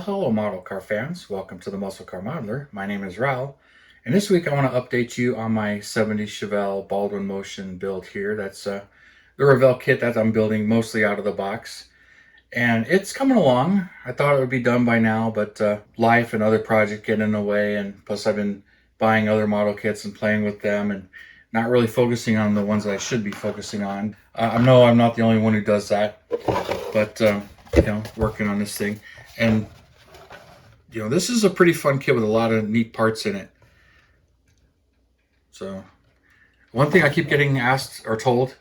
Well, hello, model car fans. Welcome to the Muscle Car Modeler. My name is Revell, and this week I want to update you on my 70s Chevelle Baldwin Motion build here. That's the Revell kit that I'm building mostly out of the box, and it's coming along. I thought it would be done by now, but life and other projects get in the way, and plus I've been buying other model kits and playing with them and not really focusing on the ones that I should be focusing on. I know I'm not the only one who does that, but working on this thing. And this is a pretty fun kit with a lot of neat parts in it. So one thing I keep getting asked or told,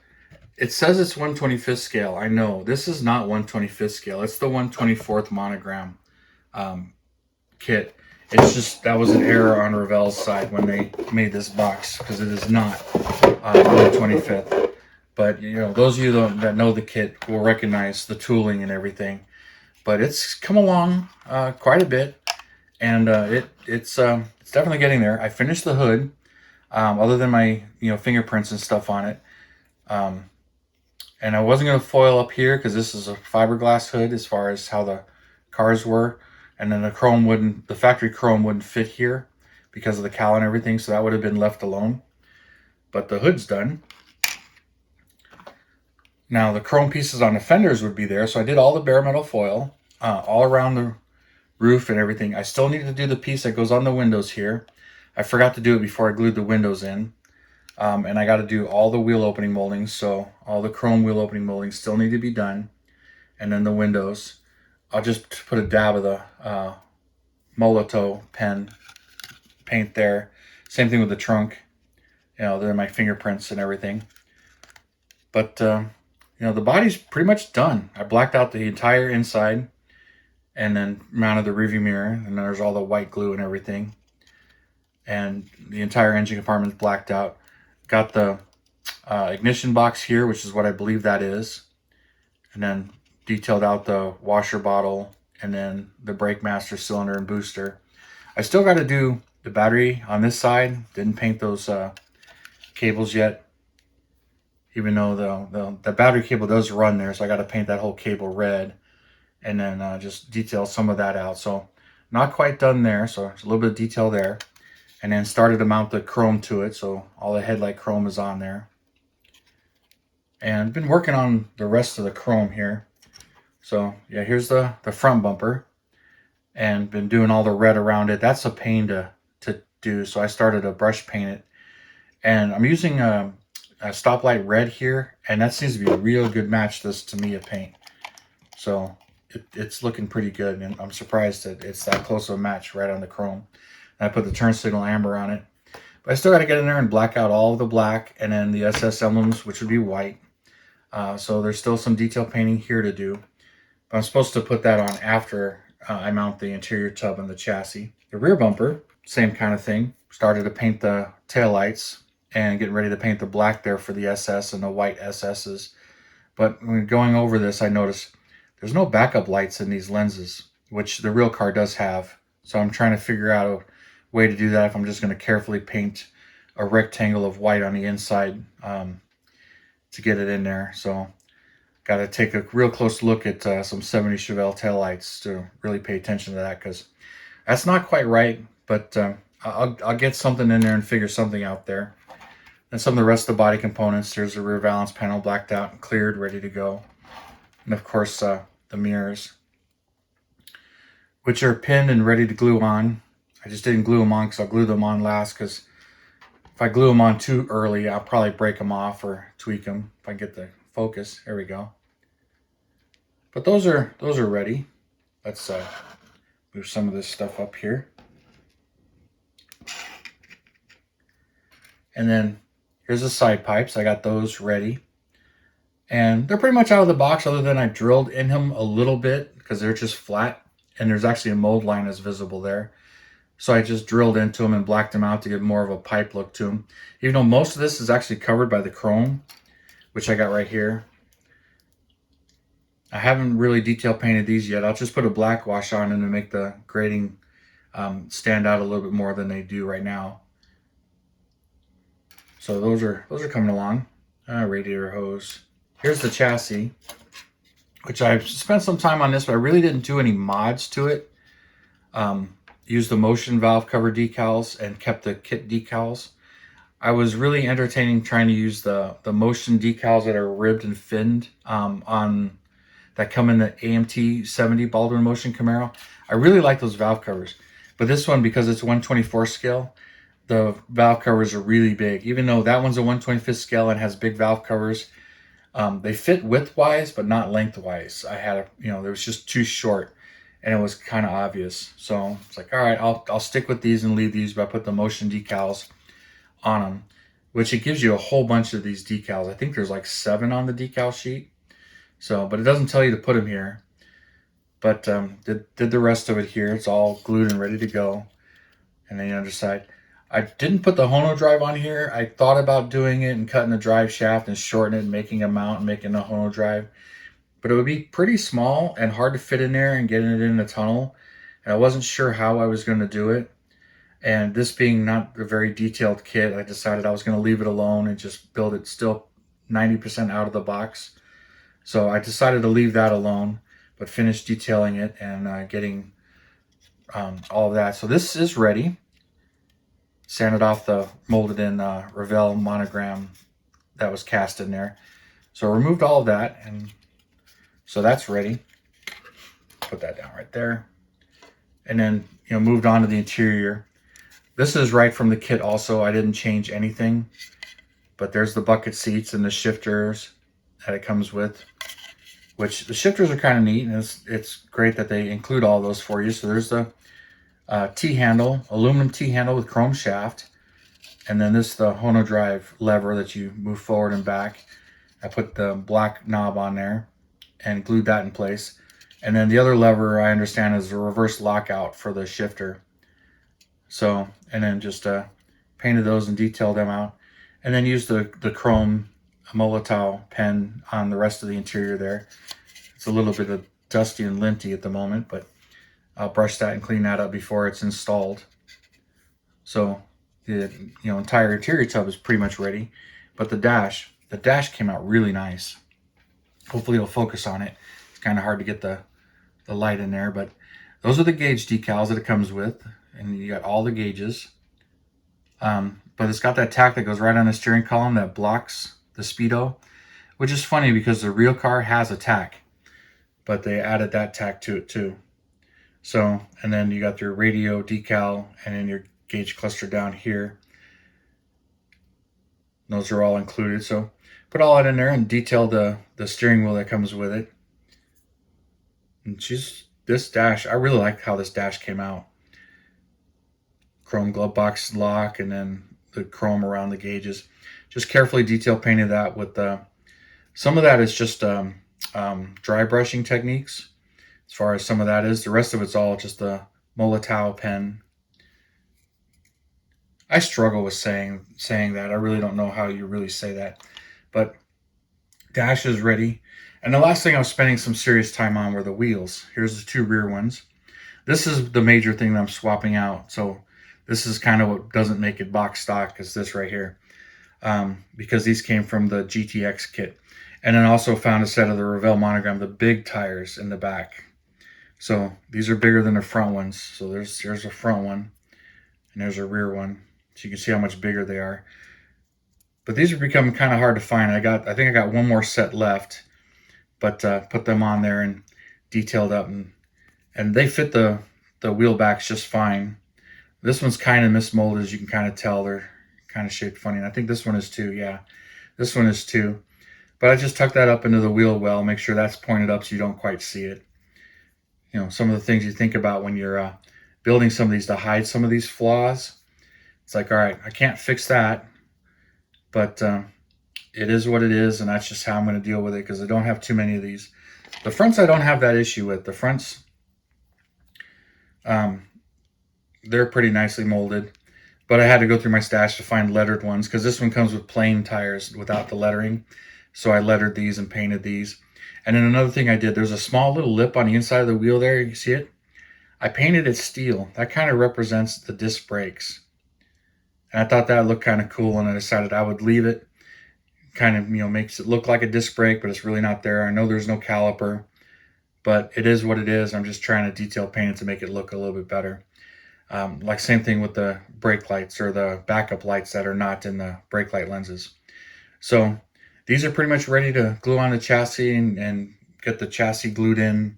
it says it's 1/25th scale. I know this is not 1/25th scale. It's the 1/24th monogram kit. It's just that was an error on Revell's side when they made this box, because it is not 1/25th. But those of you that know the kit will recognize the tooling and everything. But it's come along quite a bit, and it's definitely getting there. I finished the hood, other than my fingerprints and stuff on it, and I wasn't going to foil up here because this is a fiberglass hood as far as how the cars were, and then the factory chrome wouldn't fit here because of the cowl and everything, so that would have been left alone. But the hood's done. Now the chrome pieces on the fenders would be there, so I did all the bare metal foil all around the roof and everything. I still need to do the piece that goes on the windows here. I forgot to do it before I glued the windows in. And I got to do all the wheel opening moldings, so all the chrome wheel opening moldings still need to be done. And then the windows, I'll just put a dab of the Molotow pen paint there. Same thing with the trunk. They're my fingerprints and everything. But the body's pretty much done. I blacked out the entire inside and then mounted the rearview mirror, and there's all the white glue and everything. And the entire engine compartment is blacked out. Got the ignition box here, which is what I believe that is. And then detailed out the washer bottle and then the brake master cylinder and booster. I still got to do the battery on this side. Didn't paint those cables yet, even though the battery cable does run there, so I got to paint that whole cable red, and then just detail some of that out. So not quite done there, so there's a little bit of detail there. And then started to mount the chrome to it, so all the headlight chrome is on there. And been working on the rest of the chrome here. So yeah, here's the front bumper, and been doing all the red around it. That's a pain to do, so I started to brush paint it. And I'm using a stoplight red here, and that seems to be a real good match to Tamiya paint. So it's looking pretty good, and I'm surprised that it's that close of a match right on the chrome. And I put the turn signal amber on it. But I still got to get in there and black out all of the black, and then the SS emblems, which would be white. So there's still some detail painting here to do. But I'm supposed to put that on after I mount the interior tub and the chassis. The rear bumper, same kind of thing. Started to paint the taillights and getting ready to paint the black there for the SS and the white SSs. But when going over this, I noticed there's no backup lights in these lenses, which the real car does have. So I'm trying to figure out a way to do that if I'm just going to carefully paint a rectangle of white on the inside to get it in there. So got to take a real close look at some 70 Chevelle taillights to really pay attention to that, because that's not quite right, but I'll get something in there and figure something out there. And some of the rest of the body components, there's the rear valance panel blacked out and cleared, ready to go. And of course the mirrors, which are pinned and ready to glue on. I just didn't glue them on because I'll glue them on last, because if I glue them on too early, I'll probably break them off or tweak them if I get the focus. There we go. But those are ready. Let's move some of this stuff up here. And then here's the side pipes. I got those ready. And they're pretty much out of the box, other than I drilled in them a little bit because they're just flat. And there's actually a mold line that's visible there. So I just drilled into them and blacked them out to get more of a pipe look to them. Even though most of this is actually covered by the chrome, which I got right here. I haven't really detail painted these yet. I'll just put a black wash on them to make the grading stand out a little bit more than they do right now. So those are coming along. Radiator hose. Here's the chassis, which I've spent some time on this, but I really didn't do any mods to it. Used the motion valve cover decals and kept the kit decals. I was really entertaining trying to use the motion decals that are ribbed and finned on that come in the AMT 70 Baldwin Motion Camaro. I really like those valve covers, but this one, because it's 1/24 scale, the valve covers are really big. Even though that one's a 1/25 scale and has big valve covers, they fit width-wise, but not lengthwise. I had they was just too short, and it was kind of obvious. So it's like, all right, I'll stick with these and leave these, but I put the motion decals on them, which it gives you a whole bunch of these decals. I think there's like 7 on the decal sheet. So, but it doesn't tell you to put them here. But did the rest of it here. It's all glued and ready to go. And then the other side. I didn't put the Hono drive on here. I thought about doing it and cutting the drive shaft and shortening it and making a mount and making a Hono drive. But it would be pretty small and hard to fit in there and getting it in the tunnel. And I wasn't sure how I was going to do it. And this being not a very detailed kit, I decided I was going to leave it alone and just build it still 90% out of the box. So I decided to leave that alone, but finish detailing it and getting all of that. So this is ready. Sanded off the molded in Revell monogram that was cast in there. So I removed all of that, and so that's ready. Put that down right there. And then, moved on to the interior. This is right from the kit also. I didn't change anything, but there's the bucket seats and the shifters that it comes with, which the shifters are kind of neat, and it's great that they include all those for you. So there's the T-handle, aluminum T-handle with chrome shaft, and then this the Hono drive lever that you move forward and back. I put the black knob on there and glued that in place. And then the other lever, I understand, is a reverse lockout for the shifter. So, and then just painted those and detailed them out. And then used the chrome Molotov pen on the rest of the interior there. It's a little bit of dusty and linty at the moment, but I'll brush that and clean that up before it's installed. So the entire interior tub is pretty much ready. But the dash came out really nice. Hopefully it'll focus on it. It's kind of hard to get the light in there, but those are the gauge decals that it comes with, and you got all the gauges. But it's got that tack that goes right on the steering column that blocks the speedo, which is funny because the real car has a tack, but they added that tack to it too. So, and then you got your radio decal and then your gauge cluster down here. Those are all included. So put all that in there and detail the steering wheel that comes with it. And this dash, I really like how this dash came out. Chrome glove box lock and then the chrome around the gauges. Just carefully detail painted that with some of that is just dry brushing techniques. As far as some of that is, the rest of it's all just the Molotov pen. I struggle with saying that. I really don't know how you really say that. But dash is ready. And the last thing I was spending some serious time on were the wheels. Here's the 2 rear ones. This is the major thing that I'm swapping out. So this is kind of what doesn't make it box stock, is this right here. Because these came from the GTX kit. And then also found a set of the Revell monogram, the big tires in the back. So these are bigger than the front ones. So there's a front one and there's a rear one. So you can see how much bigger they are. But these are becoming kind of hard to find. I think I got one more set left, but put them on there and detailed up, and they fit the wheel backs just fine. This one's kind of mismolded, as you can kind of tell. They're kind of shaped funny. And I think this one is too. Yeah, this one is too. But I just tuck that up into the wheel well, make sure that's pointed up so you don't quite see it. Some of the things you think about when you're building some of these to hide some of these flaws. It's like, all right, I can't fix that, but it is what it is, and that's just how I'm going to deal with it because I don't have too many of these. The fronts I don't have that issue with. The fronts, they're pretty nicely molded, but I had to go through my stash to find lettered ones because this one comes with plain tires without the lettering. So I lettered these and painted these. And then another thing I did, there's a small little lip on the inside of the wheel there. You see it? I painted it steel. That kind of represents the disc brakes. And I thought that looked kind of cool, and I decided I would leave it. Kind of, makes it look like a disc brake, but it's really not there. I know there's no caliper, but it is what it is. I'm just trying to detail paint it to make it look a little bit better. Like same thing with the brake lights or the backup lights that are not in the brake light lenses. So these are pretty much ready to glue on the chassis and get the chassis glued in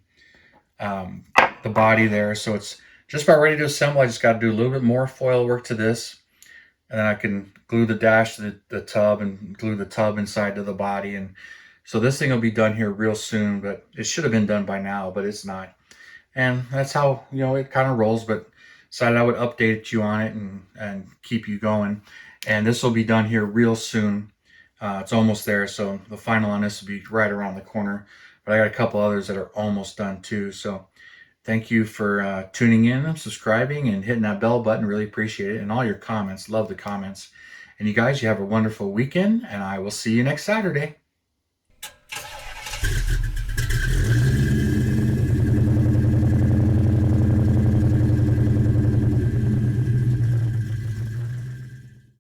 um, the body there. So it's just about ready to assemble. I just got to do a little bit more foil work to this. And then I can glue the dash to the tub and glue the tub inside to the body. And so this thing will be done here real soon, but it should have been done by now, but it's not. And that's how, it kind of rolls, but decided I would update you on it and keep you going. And this will be done here real soon. It's almost there, so the final on this will be right around the corner. But I got a couple others that are almost done too. So thank you for tuning in and subscribing and hitting that bell button. Really appreciate it. And all your comments. Love the comments. And you guys, you have a wonderful weekend, and I will see you next Saturday.